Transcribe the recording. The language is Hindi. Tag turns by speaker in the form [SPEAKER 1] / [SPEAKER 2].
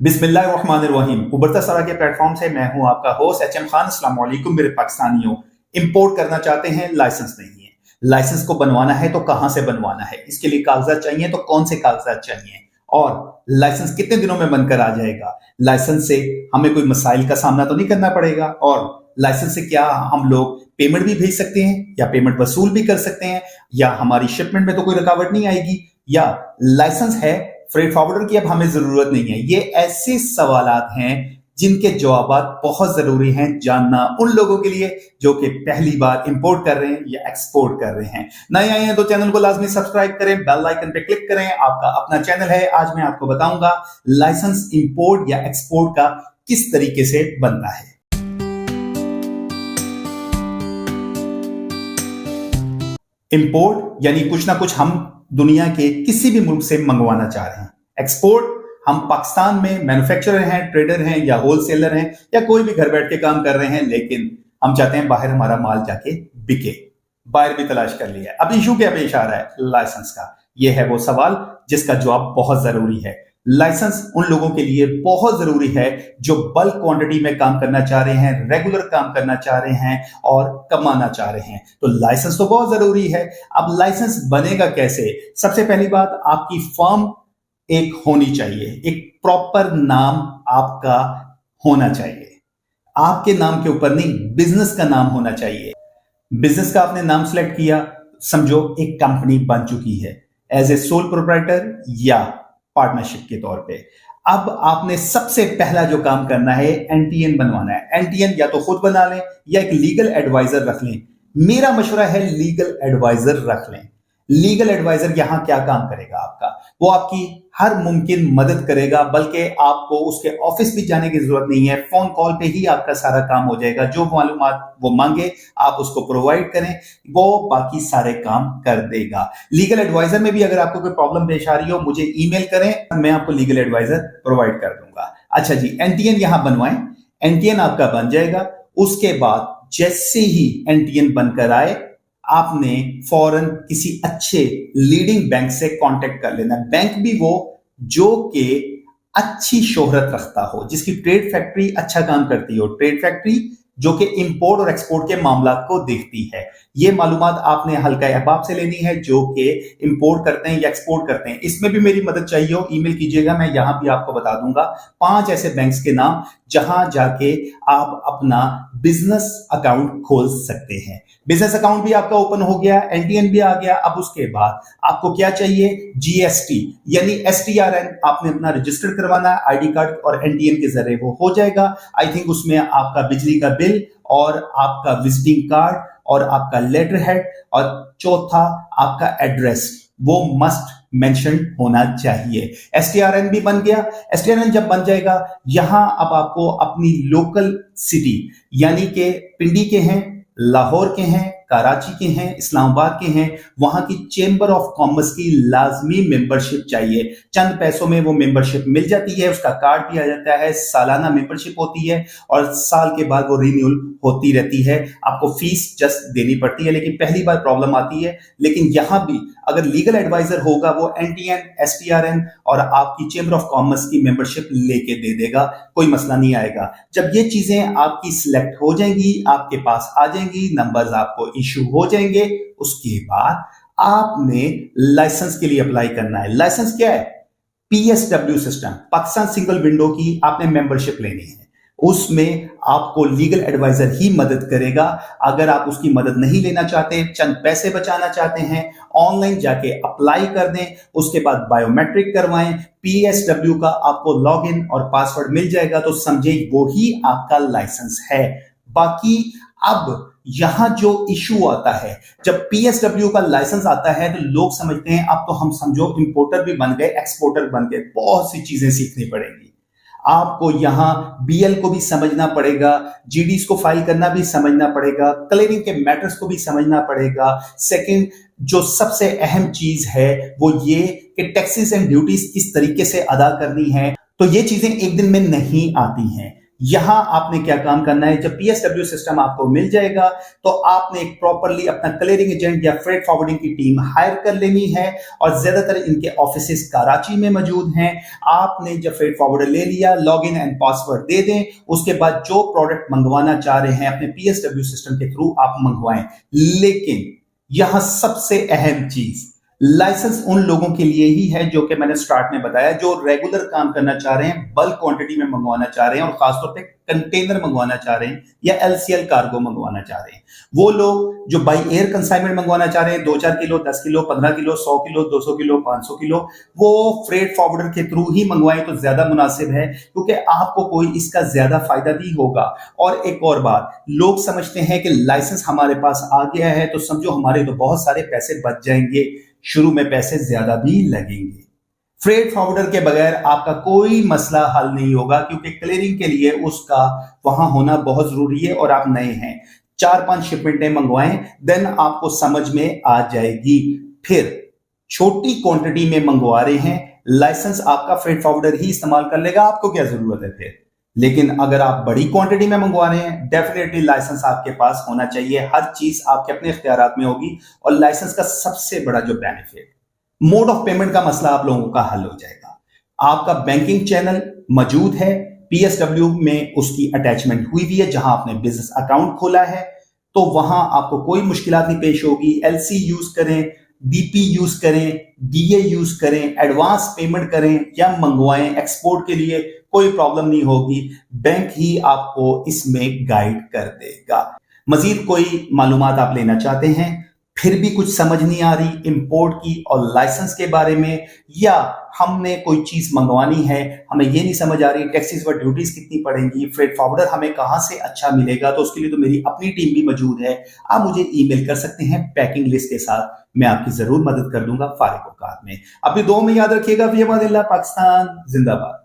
[SPEAKER 1] बिस्मिल्लाहिर्रहमानिर्रहीम। उबरता सरा के प्लेटफॉर्म से मैं हूं आपका होस्ट एचएम खान। अस्सलाम वालेकुम मेरे पाकिस्तानियों। इंपोर्ट करना चाहते हैं, लाइसेंस नहीं है। लाइसेंस को बनवाना है तो कहां से बनवाना है, इसके लिए कागजात चाहिए तो कौन से कागजात चाहिए, और लाइसेंस कितने दिनों में बनकर आ जाएगा। लाइसेंस से हमें कोई मसाइल का सामना तो नहीं करना पड़ेगा, और लाइसेंस से क्या हम लोग पेमेंट भी भेज सकते हैं या पेमेंट वसूल भी कर सकते हैं, या हमारी शिपमेंट में तो कोई रुकावट नहीं आएगी, या लाइसेंस है फ्रेट फॉरवर्डर की अब हमें जरूरत नहीं है। ये ऐसे सवालात हैं जिनके जवाबात बहुत जरूरी हैं जानना उन लोगों के लिए जो कि पहली बार इंपोर्ट कर रहे हैं या एक्सपोर्ट कर रहे हैं। नए आए हैं तो चैनल को लाजमी सब्सक्राइब करें, बेल आइकन पे क्लिक करें। आपका अपना चैनल है। आज मैं आपको बताऊंगा लाइसेंस इंपोर्ट या एक्सपोर्ट का किस तरीके से बनता है। इंपोर्ट यानी कुछ ना कुछ हम दुनिया के किसी भी मुल्क से मंगवाना चाह रहे हैं। एक्सपोर्ट हम पाकिस्तान में मैन्युफैक्चरर हैं, ट्रेडर हैं या होलसेलर हैं या कोई भी घर बैठ के काम कर रहे हैं, लेकिन हम चाहते हैं बाहर हमारा माल जाके बिके। बाहर भी तलाश कर लिया। अब इशू क्या पेश आ रहा है लाइसेंस का। यह है वो सवाल जिसका जवाब बहुत जरूरी है। लाइसेंस उन लोगों के लिए बहुत जरूरी है जो बल्क क्वांटिटी में काम करना चाह रहे हैं, रेगुलर काम करना चाह रहे हैं और कमाना चाह रहे हैं। तो लाइसेंस तो बहुत जरूरी है। अब लाइसेंस बनेगा कैसे? सबसे पहली बात, आपकी फर्म एक होनी चाहिए, एक प्रॉपर नाम आपका होना चाहिए। आपके नाम के ऊपर नहीं, बिजनेस का नाम होना चाहिए। बिजनेस का आपने नाम सेलेक्ट किया, समझो एक कंपनी बन चुकी है एज ए सोल प्रोप्राइटर या पार्टनरशिप के तौर पे। अब आपने सबसे पहला जो काम करना है, एनटीएन बनवाना है। एनटीएन या तो खुद बना लें या एक लीगल एडवाइजर रख लें। मेरा मशवरा है लीगल एडवाइजर रख लें। लीगल एडवाइजर यहां क्या काम करेगा आपका? वो आपकी हर मुमकिन मदद करेगा, बल्कि आपको उसके ऑफिस भी जाने की जरूरत नहीं है। फोन कॉल पे ही आपका सारा काम हो जाएगा। जो मालूमात वो मांगे आप उसको प्रोवाइड करें, वो बाकी सारे काम कर देगा। लीगल एडवाइजर में भी अगर आपको कोई प्रॉब्लम पेश आ रही हो, मुझे ईमेल करें, मैं आपको लीगल एडवाइजर प्रोवाइड कर दूंगा। अच्छा जी, एनटीएन यहां बनवाएं। एनटीएन आपका बन जाएगा। उसके बाद जैसे ही एनटीएन बनकर आए, आपने फौरन किसी अच्छे लीडिंग बैंक से कांटेक्ट कर लेना। बैंक भी वो जो कि अच्छी शोहरत रखता हो, जिसकी ट्रेड फैक्ट्री अच्छा काम करती हो, ट्रेड फैक्ट्री जो कि इंपोर्ट और एक्सपोर्ट के मामला को देखती है। ये मालूमात आपने हल्का अहबाब से लेनी है जो कि इंपोर्ट करते हैं या एक्सपोर्ट करते हैं। इसमें भी मेरी मदद चाहिए हो, ईमेल कीजिएगा, मैं यहां भी आपको बता दूंगा 5 ऐसे बैंक्स के नाम जहां जाके आप अपना बिजनेस अकाउंट खोल सकते हैं। बिजनेस अकाउंट भी आपका ओपन हो गया, एनटीएन भी आ गया। अब उसके बाद आपको क्या चाहिए? जीएसटी यानी एसटीआरएन आपने अपना रजिस्टर करवाना है। आईडी कार्ड और एनटीएन के जरिए वो हो जाएगा। आई थिंक उसमें आपका बिजली का बिल और आपका विजिटिंग कार्ड और आपका लेटर हेड और चौथा आपका एड्रेस वो मस्ट मेंशन होना चाहिए। एसटीआरएन भी बन गया। एसटीआरएन जब बन जाएगा, यहां अब आपको अपनी लोकल सिटी यानी कि पिंडी के हैं, लाहौर के हैं, कराची के हैं, इस्लामाबाद के हैं, वहां की चेंबर ऑफ कॉमर्स की लाजमी मेंबरशिप चाहिए। चंद पैसों में वो मेंबरशिप मिल जाती है, उसका कार्ड भी आ जाता है, सालाना मेंबरशिप होती है और साल के बाद वो रिन्यूअल होती रहती है। आपको फीस जस्ट देनी पड़ती है, लेकिन पहली बार प्रॉब्लम आती है। लेकिन यहां भी अगर लीगल एडवाइजर होगा, वो एनटीएन, एसटीआरएन और आपकी चेंबर ऑफ कॉमर्स की मेंबरशिप लेके दे देगा, कोई मसला नहीं आएगा। जब ये चीजें आपकी सिलेक्ट हो जाएंगी, आपके पास आ जाएंगी, नंबर्स आपको इशू हो जाएंगे, उसके बाद आपने लाइसेंस के लिए अप्लाई करना है। लाइसेंस क्या है? PSW system, Pakistan single window की आपने मेंबरशिप लेनी है। उसमें आपको लीगल एडवाइजर ही मदद करेगा। अगर आप उसकी मदद नहीं लेना चाहते, चंद पैसे बचाना चाहते हैं, ऑनलाइन जाके अप्लाई कर दें, उसके बाद बायोमेट्रिक करवाएं, पीएसडब्ल्यू का आपको लॉगिन और पासवर्ड मिल जाएगा, तो समझे वो ही आपका लाइसेंस है। बाकी अब यहां जो इशू आता है, जब पीएसडब्ल्यू का लाइसेंस आता है तो लोग समझते हैं अब तो हम समझो इंपोर्टर भी बन गए, एक्सपोर्टर बन गए। बहुत सी चीजें सीखनी पड़ेंगी आपको। यहां बीएल को भी समझना पड़ेगा, जीडीएस को फाइल करना भी समझना पड़ेगा, क्लियरिंग के मैटर्स को भी समझना पड़ेगा। सेकंड, जो सबसे अहम चीज है वो ये कि टैक्सेस एंड ड्यूटीज किस तरीके से अदा करनी है। तो ये चीजें एक दिन में नहीं आती हैं। यहां आपने क्या काम करना है, जब पीएसडब्ल्यू सिस्टम आपको मिल जाएगा तो आपने एक प्रॉपरली अपना क्लियरिंग एजेंट या फ्रेट फॉरवर्डिंग की टीम हायर कर लेनी है, और ज्यादातर इनके ऑफिसेस कराची में मौजूद हैं। आपने जब फ्रेट फॉरवर्डर ले लिया, लॉगिन एंड पासवर्ड दे दें, उसके बाद जो प्रोडक्ट मंगवाना चाह रहे हैं अपने पीएसडब्ल्यू सिस्टम के थ्रू आप मंगवाएं। लेकिन यहां सबसे अहम चीज, लाइसेंस उन लोगों के लिए ही है जो कि मैंने स्टार्ट में बताया, जो रेगुलर काम करना चाह रहे हैं, बल्क क्वांटिटी में मंगवाना चाह रहे हैं, और खासतौर पे कंटेनर मंगवाना चाह रहे हैं या एलसीएल कार्गो मंगवाना चाह रहे हैं। वो लोग जो बाई एयर कंसाइनमेंट मंगवाना चाह रहे हैं, 2-4 kilo, 10 kilo, 15 kilo, 100 kilo, 200 kilo, 500 kilo, वो फ्रेट फॉरवर्डर के थ्रू ही मंगवाएं तो ज्यादा मुनासिब है, क्योंकि आपको कोई इसका ज्यादा फायदा भी होगा। और एक और बात, लोग समझते हैं कि लाइसेंस हमारे पास आ गया है तो समझो हमारे तो बहुत सारे पैसे बच जाएंगे, शुरू में पैसे ज्यादा भी लगेंगे। फ्रेट फॉरवर्डर के बगैर आपका कोई मसला हल नहीं होगा, क्योंकि क्लियरिंग के लिए उसका वहां होना बहुत जरूरी है, और आप नए हैं। 4-5 शिपमेंटें मंगवाएं, देन आपको समझ में आ जाएगी। फिर छोटी क्वांटिटी में मंगवा रहे हैं, लाइसेंस आपका फ्रेट फॉरवर्डर ही इस्तेमाल कर लेगा, आपको क्या जरूरत है फिर। लेकिन अगर आप बड़ी क्वांटिटी में मंगवा रहे हैं, डेफिनेटली लाइसेंस आपके पास होना चाहिए। हर चीज आपके अपने इख्तियारात में होगी, और लाइसेंस का सबसे बड़ा जो बेनिफिट, मोड ऑफ पेमेंट का मसला आप लोगों का हल हो जाएगा। आपका बैंकिंग चैनल मौजूद है, पीएसडब्ल्यू में उसकी अटैचमेंट हुई हुई है, जहां आपने बिजनेस अकाउंट खोला है, तो वहां आपको कोई मुश्किलात नहीं पेश होगी। एलसी यूज करें, बीपी यूज करें, डीए यूज करें, एडवांस पेमेंट करें या मंगवाएं, एक्सपोर्ट के लिए कोई प्रॉब्लम नहीं होगी। बैंक ही आपको इसमें गाइड कर देगा। मजीद कोई मालूमात आप लेना चाहते हैं, फिर भी कुछ समझ नहीं आ रही इंपोर्ट की और लाइसेंस के बारे में, या हमने कोई चीज मंगवानी है, हमें ये नहीं समझ आ रही टैक्सेस व ड्यूटीज कितनी पड़ेंगी, फ्रेट फॉरवर्डर हमें कहां से अच्छा मिलेगा, तो उसके लिए तो मेरी अपनी टीम भी मौजूद है। आप मुझे ईमेल कर सकते हैं पैकिंग लिस्ट के साथ, मैं आपकी जरूर मदद कर दूंगा फारिग औकात में। अपनी दुआ में याद रखिएगा। पाकिस्तान जिंदाबाद।